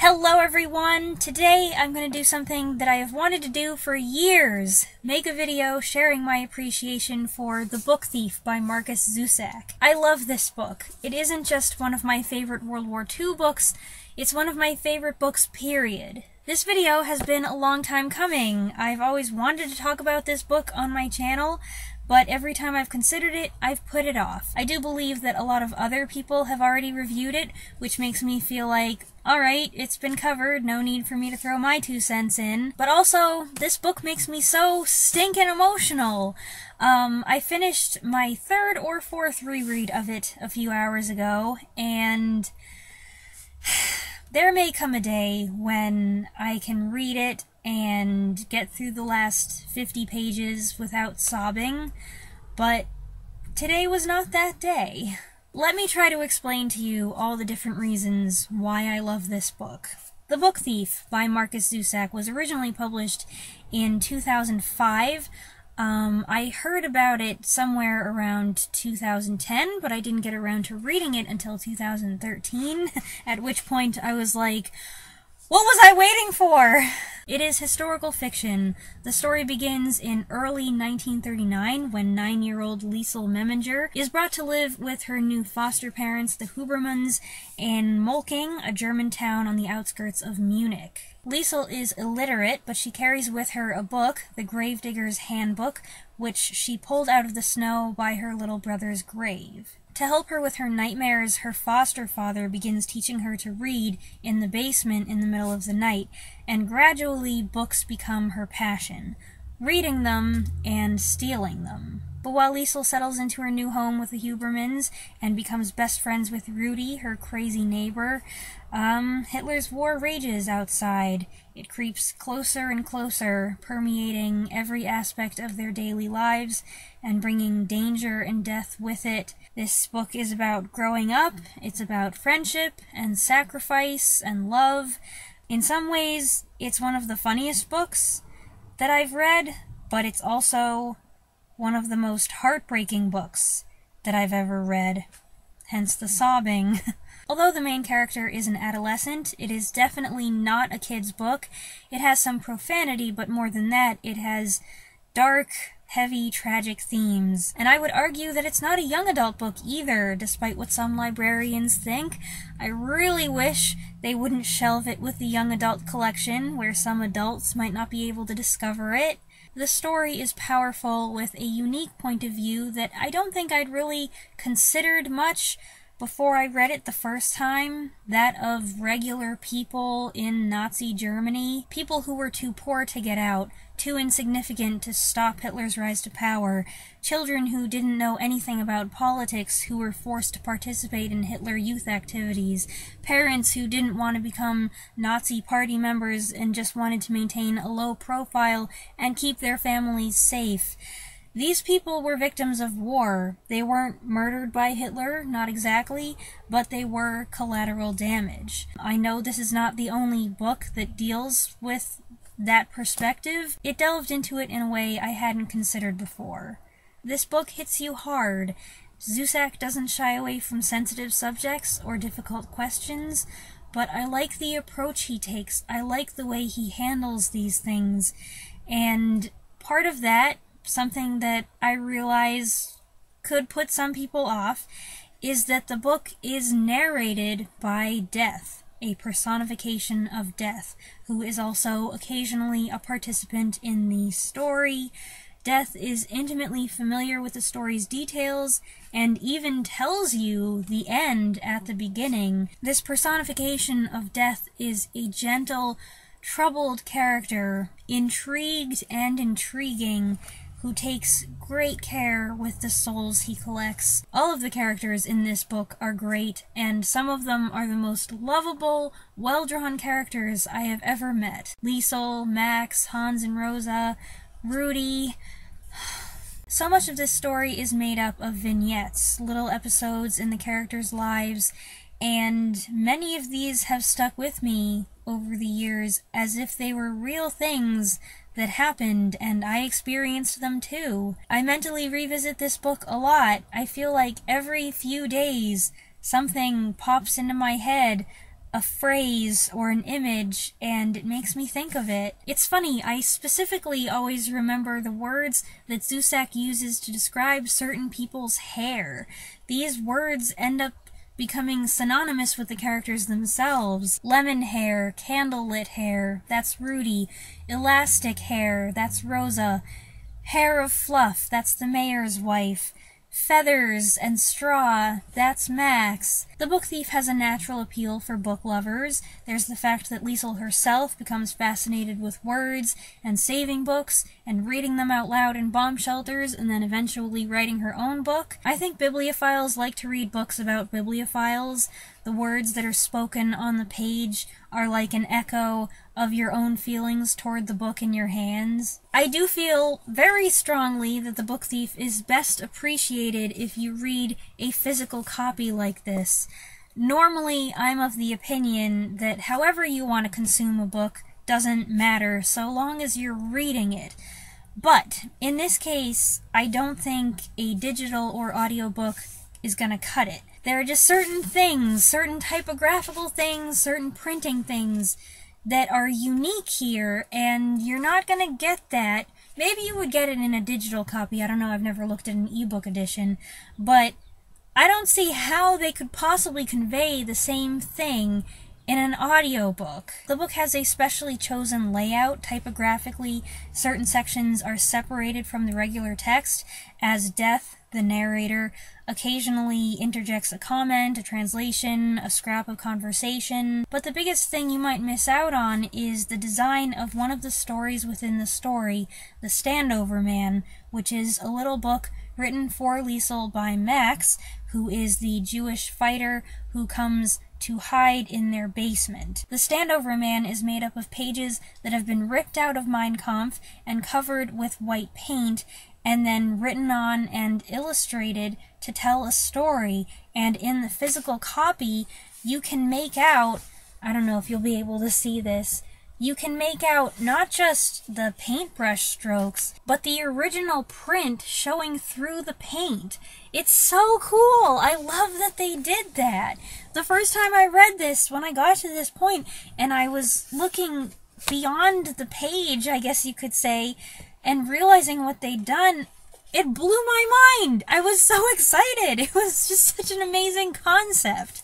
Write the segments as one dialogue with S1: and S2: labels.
S1: Hello everyone! Today I'm going to do something that I have wanted to do for years. Make a video sharing my appreciation for The Book Thief by Markus Zusak. I love this book. It isn't just one of my favorite World War II books, it's one of my favorite books, period. This video has been a long time coming. I've always wanted to talk about this book on my channel, but every time I've considered it, I've put it off. I do believe that a lot of other people have already reviewed it, which makes me feel like, alright, it's been covered, no need for me to throw my 2 cents in. But also, this book makes me so stinking emotional. I finished my 3rd or 4th reread of it a few hours ago, and there may come a day when I can read it and get through the last 50 pages without sobbing, but today was not that day. Let me try to explain to you all the different reasons why I love this book. The Book Thief by Markus Zusak was originally published in 2005. I heard about it somewhere around 2010, but I didn't get around to reading it until 2013, at which point I was like, what was I waiting for? It is historical fiction. The story begins in early 1939 when 9-year-old Liesel Meminger is brought to live with her new foster parents, the Hubermans, in Molking, a German town on the outskirts of Munich. Liesel is illiterate, but she carries with her a book, The Gravedigger's Handbook, which she pulled out of the snow by her little brother's grave. To help her with her nightmares, her foster father begins teaching her to read in the basement in the middle of the night, and gradually books become her passion, reading them and stealing them. But while Liesel settles into her new home with the Hubermans and becomes best friends with Rudy, her crazy neighbor, Hitler's war rages outside. It creeps closer and closer, permeating every aspect of their daily lives and bringing danger and death with it. This book is about growing up, it's about friendship and sacrifice and love. In some ways, it's one of the funniest books that I've read, but it's also one of the most heartbreaking books that I've ever read, hence the sobbing. Although the main character is an adolescent, it is definitely not a kid's book. It has some profanity, but more than that, it has dark, heavy, tragic themes. And I would argue that it's not a young adult book either, despite what some librarians think. I really wish they wouldn't shelve it with the young adult collection, where some adults might not be able to discover it. The story is powerful with a unique point of view that I don't think I'd really considered much before I read it the first time, that of regular people in Nazi Germany, people who were too poor to get out, too insignificant to stop Hitler's rise to power, children who didn't know anything about politics who were forced to participate in Hitler Youth activities, parents who didn't want to become Nazi party members and just wanted to maintain a low profile and keep their families safe. These people were victims of war. They weren't murdered by Hitler, not exactly, but they were collateral damage. I know this is not the only book that deals with that perspective. It delved into it in a way I hadn't considered before. This book hits you hard. Zusak doesn't shy away from sensitive subjects or difficult questions, but I like the approach he takes. I like the way he handles these things, and part of that, something that I realize could put some people off, is that the book is narrated by Death, a personification of Death, who is also occasionally a participant in the story. Death is intimately familiar with the story's details, and even tells you the end at the beginning. This personification of Death is a gentle, troubled character, intrigued and intriguing, who takes great care with the souls he collects. All of the characters in this book are great, and some of them are the most lovable, well-drawn characters I have ever met. Liesel, Max, Hans and Rosa, Rudy. So much of this story is made up of vignettes, little episodes in the characters' lives, and many of these have stuck with me over the years as if they were real things that happened, and I experienced them too. I mentally revisit this book a lot. I feel like every few days something pops into my head a phrase or an image, and it makes me think of it. It's funny, I specifically always remember the words that Zusak uses to describe certain people's hair. These words end up becoming synonymous with the characters themselves. Lemon hair, candlelit hair, that's Rudy. Elastic hair, that's Rosa. Hair of fluff, that's the mayor's wife. Feathers and straw, that's Max. The Book Thief has a natural appeal for book lovers. There's the fact that Liesl herself becomes fascinated with words and saving books and reading them out loud in bomb shelters and then eventually writing her own book. I think bibliophiles like to read books about bibliophiles. The words that are spoken on the page are like an echo of your own feelings toward the book in your hands. I do feel very strongly that The Book Thief is best appreciated if you read a physical copy like this. Normally, I'm of the opinion that however you want to consume a book doesn't matter so long as you're reading it. But in this case, I don't think a digital or audiobook is gonna cut it. There are just certain things, certain typographical things, certain printing things that are unique here, and you're not gonna get that. Maybe you would get it in a digital copy, I don't know, I've never looked at an ebook edition, but I don't see how they could possibly convey the same thing in an audiobook. The book has a specially chosen layout. Typographically, certain sections are separated from the regular text, as Death, the narrator, occasionally interjects a comment, a translation, a scrap of conversation. But the biggest thing you might miss out on is the design of one of the stories within the story, The Standover Man, which is a little book written for Liesl by Max, who is the Jewish fighter who comes to hide in their basement. The Standover Man is made up of pages that have been ripped out of Mein Kampf and covered with white paint, and then written on and illustrated to tell a story. And in the physical copy, you can make out, I don't know if you'll be able to see this, you can make out not just the paintbrush strokes, but the original print showing through the paint. It's so cool! I love that they did that. The first time I read this, when I got to this point, and I was looking beyond the page, I guess you could say, and realizing what they'd done, it blew my mind! I was so excited! It was just such an amazing concept.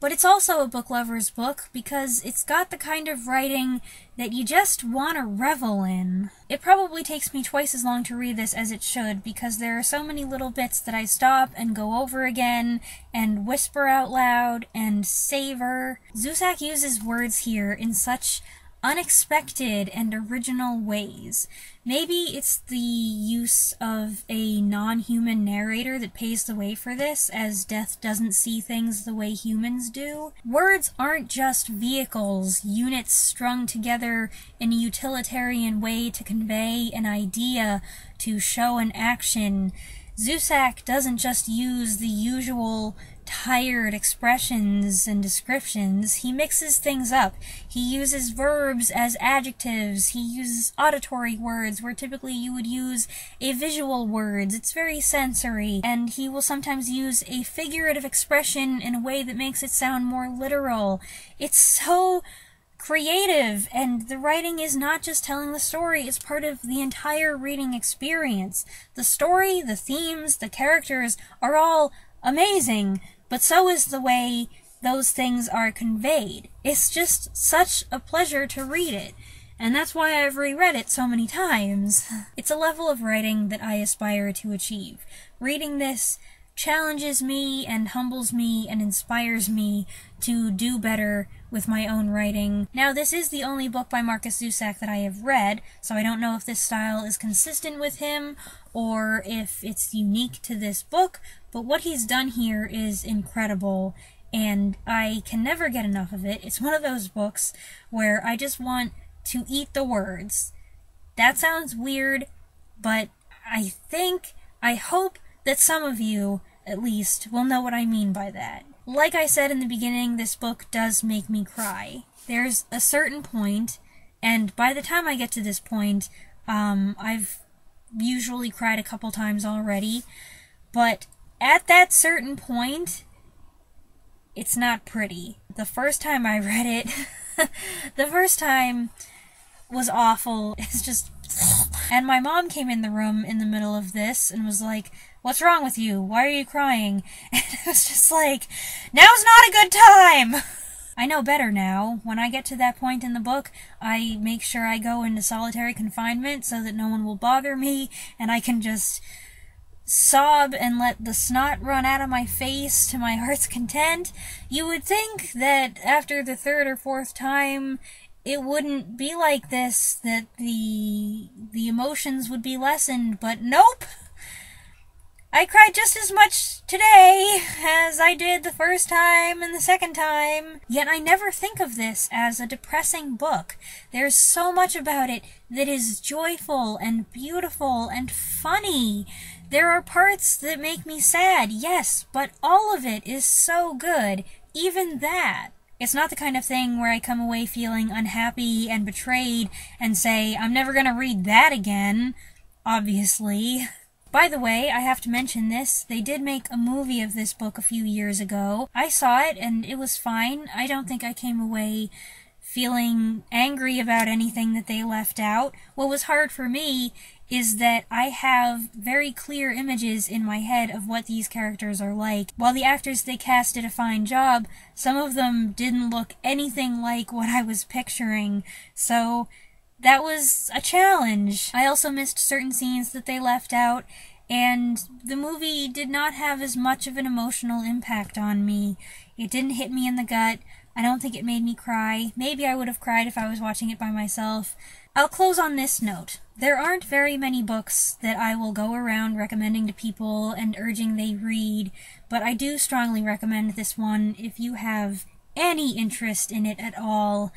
S1: But it's also a book lover's book because it's got the kind of writing that you just want to revel in. It probably takes me twice as long to read this as it should because there are so many little bits that I stop and go over again and whisper out loud and savor. Zusak uses words here in such unexpected and original ways. Maybe it's the use of a non-human narrator that paves the way for this, as Death doesn't see things the way humans do. Words aren't just vehicles, units strung together in a utilitarian way to convey an idea, to show an action. Zusak doesn't just use the usual tired expressions and descriptions. He mixes things up. He uses verbs as adjectives. He uses auditory words where typically you would use a visual words. It's very sensory. And he will sometimes use a figurative expression in a way that makes it sound more literal. It's so creative, and the writing is not just telling the story, it's part of the entire reading experience. The story, the themes, the characters are all amazing, but so is the way those things are conveyed. It's just such a pleasure to read it, and that's why I've reread it so many times. It's a level of writing that I aspire to achieve. Reading this challenges me and humbles me and inspires me to do better with my own writing. Now, this is the only book by Markus Zusak that I have read, so I don't know if this style is consistent with him or if it's unique to this book, but what he's done here is incredible, and I can never get enough of it. It's one of those books where I just want to eat the words. That sounds weird, but I hope that some of you, at least, will know what I mean by that. Like I said in the beginning, this book does make me cry. There's a certain point, and by the time I get to this point, I've usually cried a couple times already, but at that certain point, it's not pretty. The first time I read it, the first time was awful. It's just... And my mom came in the room in the middle of this and was like, "What's wrong with you? Why are you crying?" And it was just like, now's not a good time! I know better now. When I get to that point in the book, I make sure I go into solitary confinement so that no one will bother me, and I can just sob and let the snot run out of my face to my heart's content. You would think that after the third or fourth time, it wouldn't be like this, that the emotions would be lessened, but nope! I cried just as much today as I did the first time and the second time. Yet I never think of this as a depressing book. There's so much about it that is joyful and beautiful and funny. There are parts that make me sad, yes, but all of it is so good, even that. It's not the kind of thing where I come away feeling unhappy and betrayed and say, I'm never gonna read that again, obviously. By the way, I have to mention this, they did make a movie of this book a few years ago. I saw it and it was fine. I don't think I came away feeling angry about anything that they left out. What was hard for me is that I have very clear images in my head of what these characters are like. While the actors they cast did a fine job, some of them didn't look anything like what I was picturing, so that was a challenge. I also missed certain scenes that they left out, and the movie did not have as much of an emotional impact on me. It didn't hit me in the gut. I don't think it made me cry. Maybe I would have cried if I was watching it by myself. I'll close on this note. There aren't very many books that I will go around recommending to people and urging they read, but I do strongly recommend this one if you have any interest in it at all.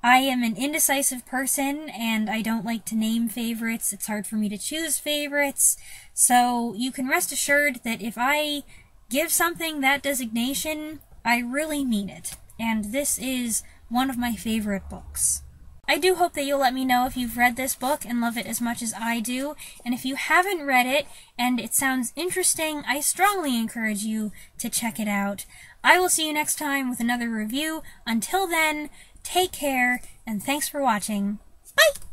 S1: I am an indecisive person, and I don't like to name favorites. It's hard for me to choose favorites, so you can rest assured that if I give something that designation, I really mean it, and this is one of my favorite books. I do hope that you'll let me know if you've read this book and love it as much as I do, and if you haven't read it and it sounds interesting, I strongly encourage you to check it out. I will see you next time with another review. Until then, take care, and thanks for watching. Bye!